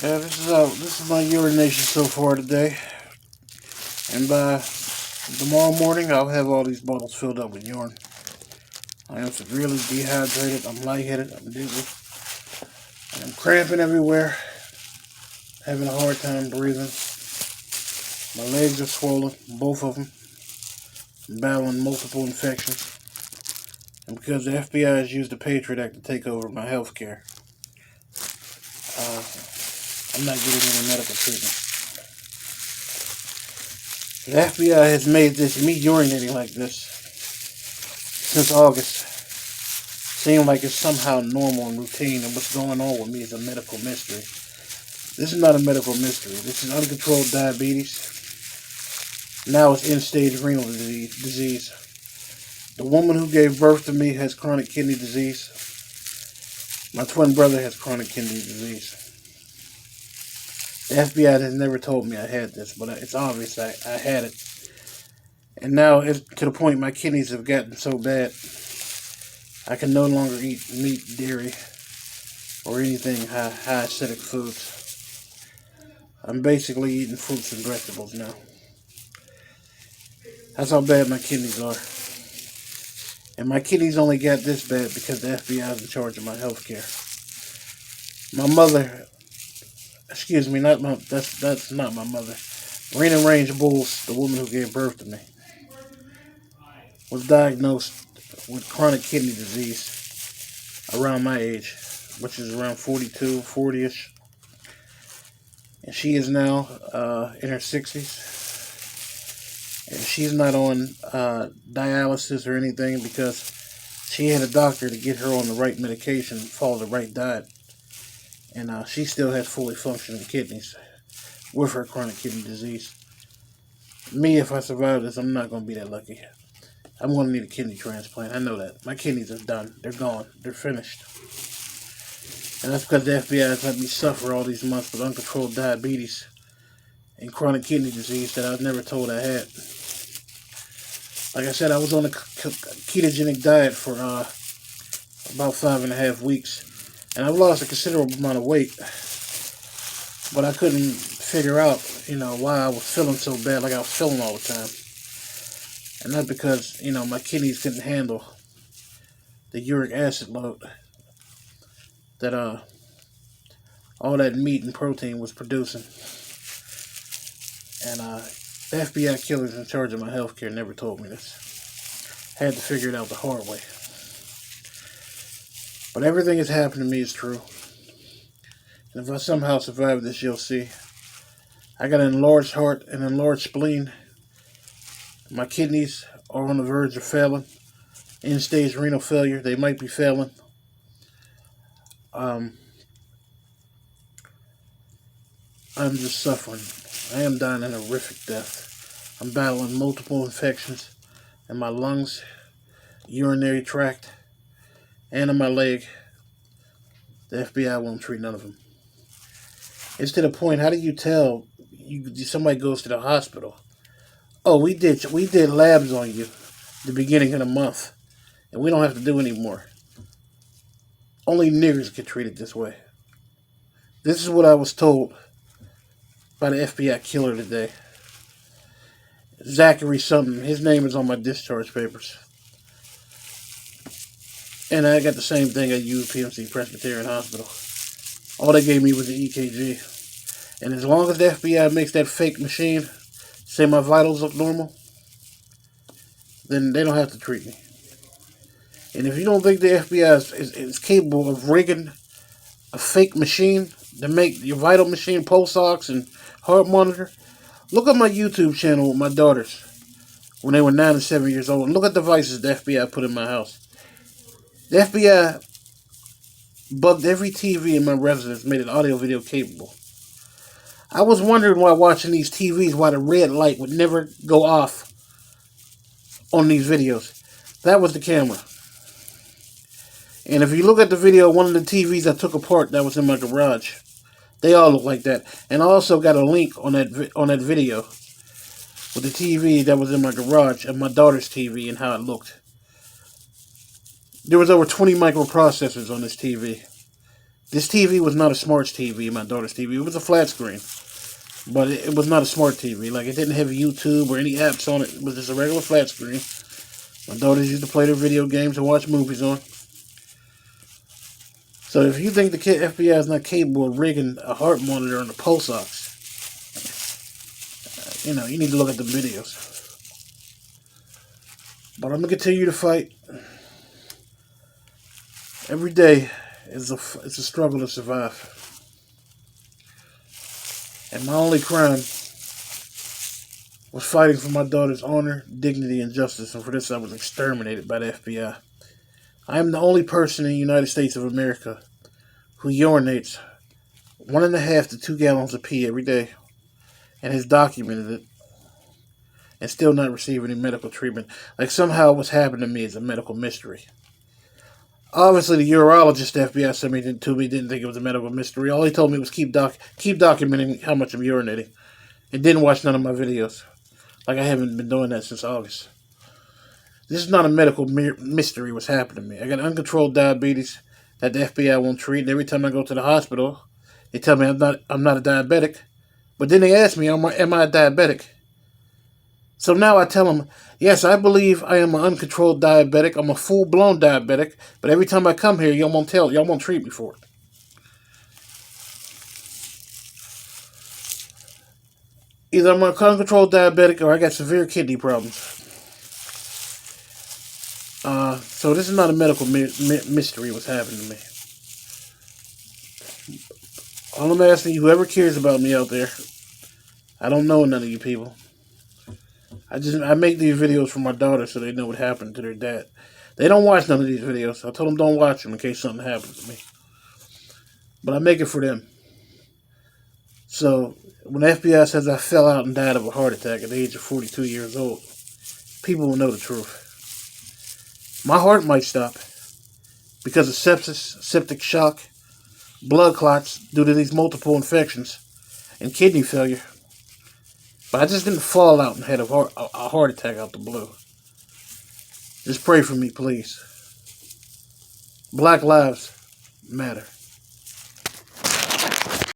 Yeah, this is my urination so far today, and by tomorrow morning I'll have all these bottles filled up with urine. I am severely dehydrated. I'm lightheaded. I'm dizzy. I'm cramping everywhere. Having a hard time breathing. My legs are swollen, both of them. I'm battling multiple infections, and because the FBI has used the Patriot Act to take over my health care, uh, I'm not getting any medical treatment. The FBI has made me urinating like this since August seem like it's somehow normal and routine, and what's going on with me is a medical mystery. This is not a medical mystery. This is uncontrolled diabetes. Now it's end-stage renal disease. The woman who gave birth to me has chronic kidney disease. My twin brother has chronic kidney disease. The FBI has never told me I had this, but it's obvious I had it. And now it's to the point my kidneys have gotten so bad I can no longer eat meat, dairy, or anything high acidic foods. I'm basically eating fruits and vegetables now. That's how bad my kidneys are. And my kidneys only got this bad because the FBI is in charge of my health care. My mother, that's not my mother. Rena Range Bulls, the woman who gave birth to me, was diagnosed with chronic kidney disease around my age, which is around 42, 40-ish. And she is now in her 60s. And she's not on dialysis or anything because she had a doctor to get her on the right medication and follow the right diet. And she still has fully functioning kidneys with her chronic kidney disease. Me, if I survive this, I'm not going to be that lucky. I'm going to need a kidney transplant. I know that. My kidneys are done. They're gone. They're finished. And that's because the FBI has let me suffer all these months with uncontrolled diabetes and chronic kidney disease that I was never told I had. Like I said, I was on a ketogenic diet for about 5.5 weeks. And I've lost a considerable amount of weight. But I couldn't figure out, why I was feeling so bad like I was feeling all the time. And that's because, my kidneys couldn't handle the uric acid load that all that meat and protein was producing. And the FBI killers in charge of my health care never told me this. Had to figure it out the hard way. But everything that's happened to me is true. And if I somehow survive this, you'll see. I got an enlarged heart, an enlarged spleen. My kidneys are on the verge of failing. End-stage renal failure. They might be failing. I'm just suffering. I am dying a horrific death. I'm battling multiple infections in my lungs, urinary tract, and in my leg. The FBI won't treat none of them. It's to the point, how do you tell somebody goes to the hospital? Oh, we did labs on you the beginning of the month, and we don't have to do any more. Only niggers get treated this way. This is what I was told by the FBI killer today. Zachary something. His name is on my discharge papers. And I got the same thing at UPMC Presbyterian Hospital. All they gave me was an EKG. And as long as the FBI makes that fake machine say my vitals look normal, then they don't have to treat me. And if you don't think the FBI is capable of rigging a fake machine to make your vital machine, pulse ox, and heart monitor, look at my YouTube channel with my daughters when they were 9 and 7 years old. And look at the devices the FBI put in my house. The FBI bugged every TV in my residence, made it audio-video capable. I was wondering while watching these TVs why the red light would never go off on these videos. That was the camera. And if you look at the video, one of the TVs I took apart that was in my garage, they all look like that. And I also got a link on that video with the TV that was in my garage and my daughter's TV and how it looked. There was over 20 microprocessors on this TV. This TV was not a smart TV, my daughter's TV. It was a flat screen. But it was not a smart TV. Like, it didn't have YouTube or any apps on it. It was just a regular flat screen. My daughters used to play their video games and watch movies on. So if you think the FBI is not capable of rigging a heart monitor on the pulse ox, you know, you need to look at the videos. But I'm going to continue to fight. Every day is it's a struggle to survive. And my only crime was fighting for my daughter's honor, dignity, and justice. And for this, I was exterminated by the FBI. I am the only person in the United States of America who urinates 1.5 to 2 gallons of pee every day and has documented it and still not receiving any medical treatment. Like, somehow what's happened to me is a medical mystery. Obviously, the urologist the FBI sent me to me didn't think it was a medical mystery. All he told me was keep documenting how much I'm urinating. And didn't watch none of my videos. Like, I haven't been doing that since August. This is not a medical mystery what's happened to me. I got uncontrolled diabetes that the FBI won't treat. And every time I go to the hospital, they tell me I'm not a diabetic. But then they ask me, am I a diabetic? So now I tell them, yes, I believe I am an uncontrolled diabetic. I'm a full-blown diabetic. But every time I come here, y'all won't treat me for it. Either I'm an uncontrolled diabetic or I got severe kidney problems. So this is not a medical mystery what's happened to me. All I'm asking you, whoever cares about me out there, I don't know none of you people. I make these videos for my daughter so they know what happened to their dad. They don't watch none of these videos. I told them don't watch them in case something happens to me. But I make it for them. So, when the FBI says I fell out and died of a heart attack at the age of 42 years old, people will know the truth. My heart might stop because of sepsis, septic shock, blood clots due to these multiple infections, and kidney failure. But I just didn't fall out and had a heart attack out the blue. Just pray for me, please. Black lives matter.